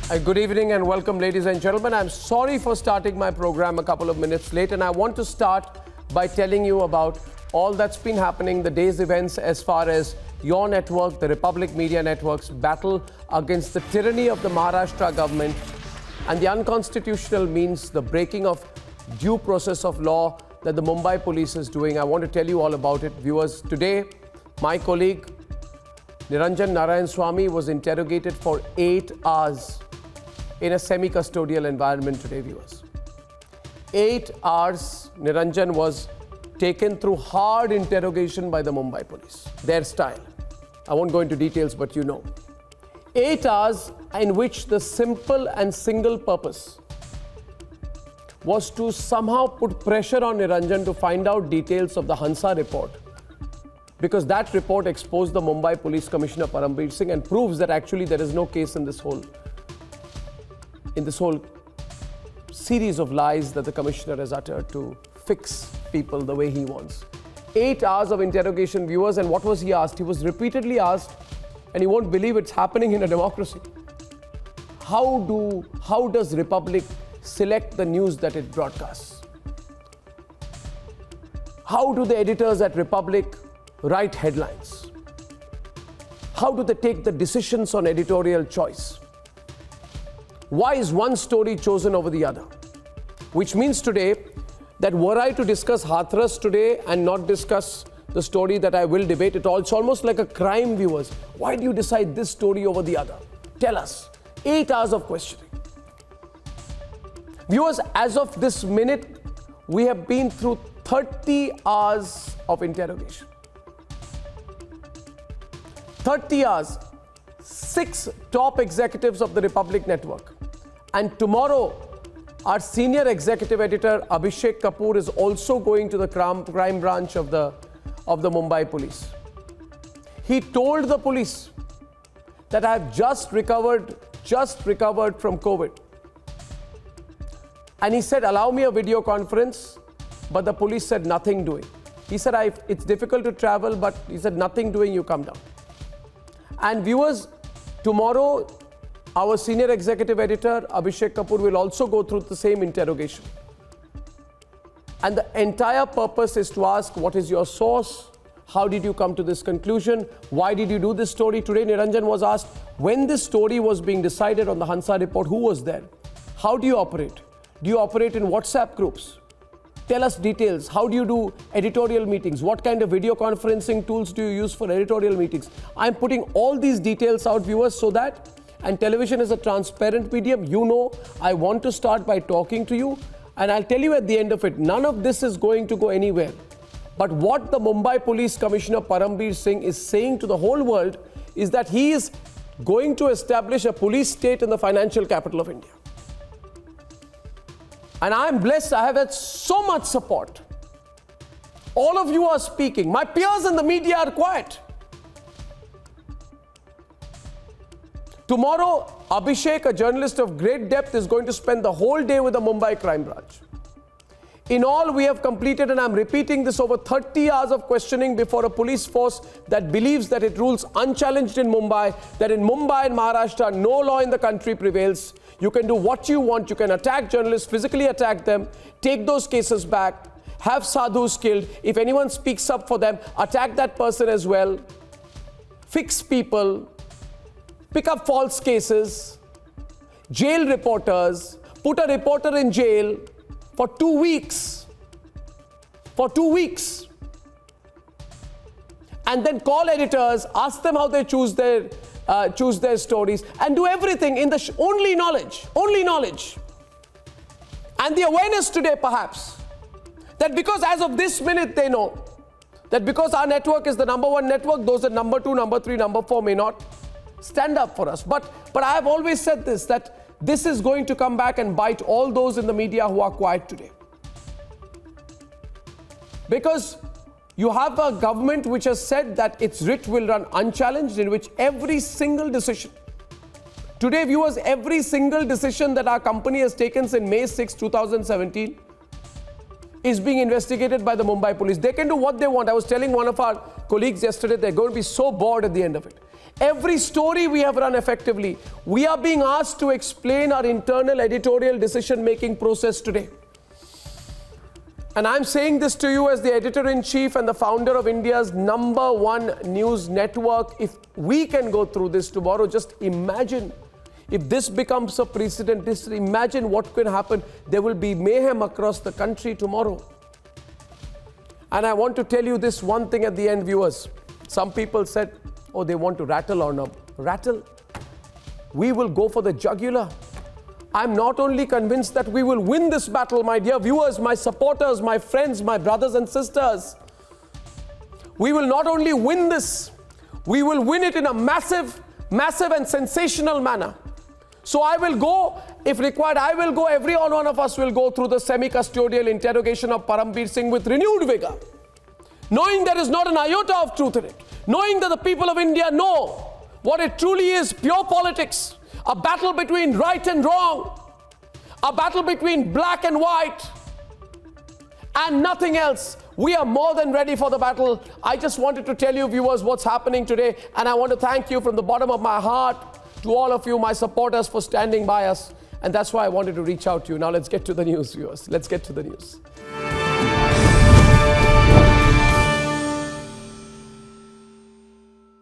Good evening and welcome, ladies and gentlemen. I'm sorry for starting my program a couple of minutes late, and I want to start by telling you about all that's been happening, the day's events as far as your network, the Republic Media Network's battle against the tyranny of the Maharashtra government and the unconstitutional means, the breaking of due process of law that the Mumbai police is doing. I want to tell you all about it. Viewers, today, my colleague Niranjan Narayanswamy was interrogated for 8 hours in a semi-custodial environment today, viewers. 8 hours, Niranjan was taken through hard interrogation by the Mumbai police, their style. I won't go into details, but you know. 8 hours in which the simple and single purpose was to somehow put pressure on Niranjan to find out details of the Hansa report, because that report exposed the Mumbai Police Commissioner Parambir Singh and proves that actually there is no case in this whole series of lies that the commissioner has uttered to fix people the way he wants. 8 hours of interrogation, viewers, and what was he asked? He was repeatedly asked, and you won't believe it's happening in a democracy. How does Republic select the news that it broadcasts? How do the editors at Republic write headlines? How do they take the decisions on editorial choice? Why is one story chosen over the other? Which means today that were I to discuss Hathras today and not discuss the story that I will debate it all, it's almost like a crime, viewers. Why do you decide this story over the other? Tell us. 8 hours of questioning. Viewers, as of this minute, we have been through 30 hours of interrogation. 30 hours, 6 top executives of the Republic Network. And tomorrow, our senior executive editor, Abhishek Kapoor, is also going to the crime branch of the Mumbai police. He told the police that I have just recovered from COVID. And he said, allow me a video conference, but the police said nothing doing. He said, it's difficult to travel, but he said, nothing doing, you come down. And viewers, tomorrow, our senior executive editor, Abhishek Kapoor, will also go through the same interrogation. And the entire purpose is to ask, what is your source? How did you come to this conclusion? Why did you do this story? Today, Niranjan was asked, when this story was being decided on the Hansa report, who was there? How do you operate? Do you operate in WhatsApp groups? Tell us details. How do you do editorial meetings? What kind of video conferencing tools do you use for editorial meetings? I'm putting all these details out, viewers, so that, and television is a transparent medium, you know, I want to start by talking to you, and I'll tell you at the end of it, none of this is going to go anywhere. But what the Mumbai Police Commissioner Parambir Singh is saying to the whole world is that he is going to establish a police state in the financial capital of India. And I'm blessed, I have had so much support. All of you are speaking. My peers in the media are quiet. Tomorrow, Abhishek, a journalist of great depth, is going to spend the whole day with the Mumbai crime branch. In all, we have completed, and I'm repeating this, over 30 hours of questioning before a police force that believes that it rules unchallenged in Mumbai, that in Mumbai and Maharashtra, no law in the country prevails. You can do what you want. You can attack journalists, physically attack them, take those cases back, have sadhus killed. If anyone speaks up for them, attack that person as well, fix people, pick up false cases, jail reporters, put a reporter in jail for 2 weeks. For 2 weeks. And then call editors, ask them how they choose their stories, and do everything in the only knowledge. And the awareness today, perhaps, that because as of this minute they know that because our network is the #1 network, those at number 2, number 3, number 4 may not stand up for us. But I have always said this, that this is going to come back and bite all those in the media who are quiet today. Because you have a government which has said that its writ will run unchallenged, in which every single decision, today viewers, every single decision that our company has taken since May 6, 2017 is being investigated by the Mumbai police. They can do what they want. I was telling one of our colleagues yesterday, they're going to be so bored at the end of it. Every story we have run effectively, we are being asked to explain our internal editorial decision-making process today. And I'm saying this to you as the editor-in-chief and the founder of India's #1 news network. If we can go through this tomorrow, just imagine if this becomes a precedent. Just imagine what could happen. There will be mayhem across the country tomorrow. And I want to tell you this one thing at the end, viewers. Some people said, oh, they want to rattle on a rattle. We will go for the jugular. I'm not only convinced that we will win this battle, my dear viewers, my supporters, my friends, my brothers and sisters. We will not only win this, we will win it in a massive and sensational manner. So I will go, if required, I will go, every one of us will go through the semi-custodial interrogation of Parambir Singh with renewed vigor, knowing there is not an iota of truth in it, knowing that the people of India know what it truly is, pure politics, a battle between right and wrong, a battle between black and white, and nothing else. We are more than ready for the battle. I just wanted to tell you, viewers, what's happening today, and I want to thank you from the bottom of my heart to all of you, my supporters, for standing by us. And that's why I wanted to reach out to you. Now let's get to the news, viewers. Let's get to the news.